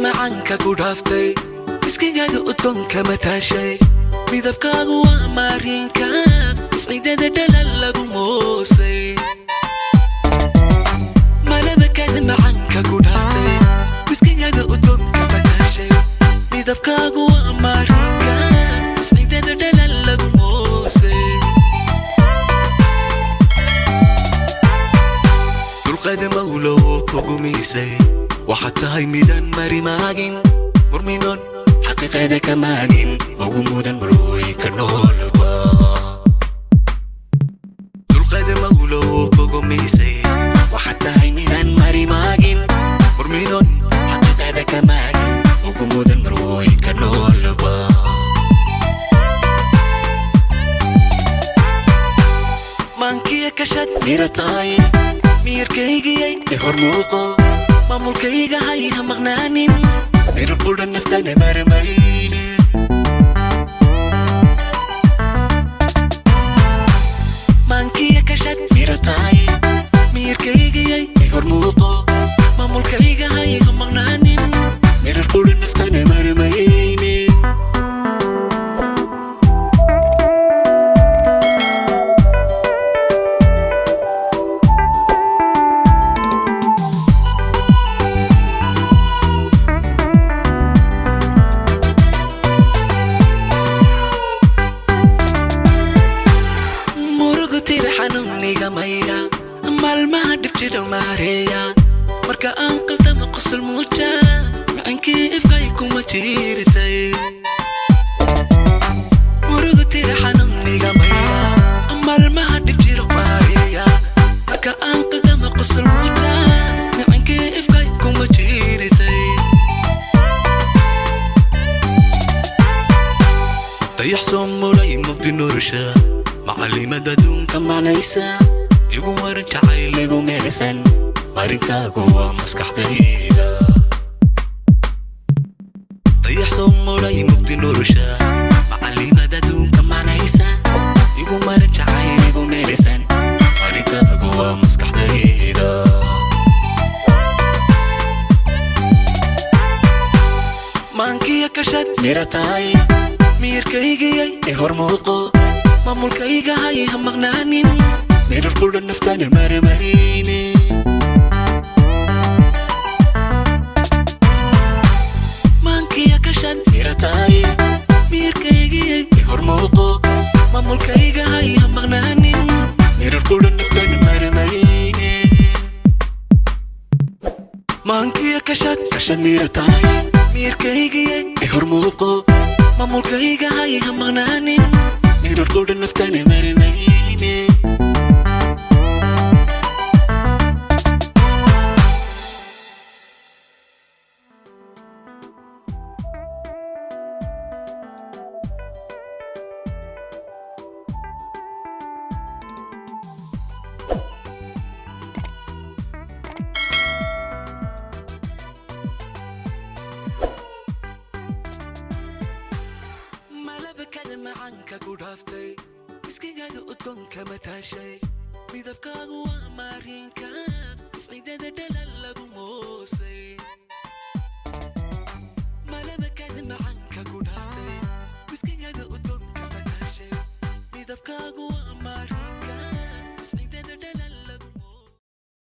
macanka ku dhaaftay iskigaada udgoonka mataashay midabkaagu waa maarinka isciidada dhalal lagu moosay malabakaada macanka ku dhaaftay iskigaada udgoonka mataashay midabkaagu waa maarinka isciidada dhalal lagu moosay dulqaada mawlow kugu miisay waxaad tahay midaan mari maagin murminon xaqiiqada ka maagin ugu mudan marooy ka noolba dulqaada mawlow kugu miisay waxaad tahay midaan mari maagin murminon xaqiiqada ka maagin ugu mudan marooy ka noolba maankiya kashad miratay miyirkaygiyay hormuuqo maamulkayga hayha maqnaanin mirqudha naftana marmayne maankiya kashad miratay miyirkaygiyay hormuuqo maamulkayga hayha maqnaanin mirqudha naftana marmayne malmaha dhibjiro maareeya marka aan qaldama qosol muuja macankii ifkay kuma jiirtay murugu tira xanuuniga mayra malmaha dhibjiro maareeya marka aan qaldama qosol muuja macankii ifkay kuma jiirtay dayax soo muray mugdi nolosha macalimada adduunka macnaysa igu marin jacayl igu meelisan marinkaagu waa maskaxdayda dayax soo muray mugdi nolosha macalimada adduunka macnaysa igu marin jacayl igu meelisan marinkaagu waa maskaxdayda maankiya kashad miratay miyirkaygiyay hormuuqo maamulkayga hayha maqnaanin mirqudha naftana marmayne maankiya kashad miratay miyirkaygiyay hormuuqo maamulkayga hayha maqnaanin mirqudha naftana marmayne maankiya kashad miratay miyirkaygiyay hormuuqo maamulkayga hayha maqnaanin mirqudha naftana marmayne malabakaada macanka ku dhaaftay iskigaada udgoonka mataashay midabkaagu waa maarinka isciidada dhalal lagu moosay malabakaada macanka ku dhaaftay iskigaada udgoonka mataashay midabkaagu waa maarinka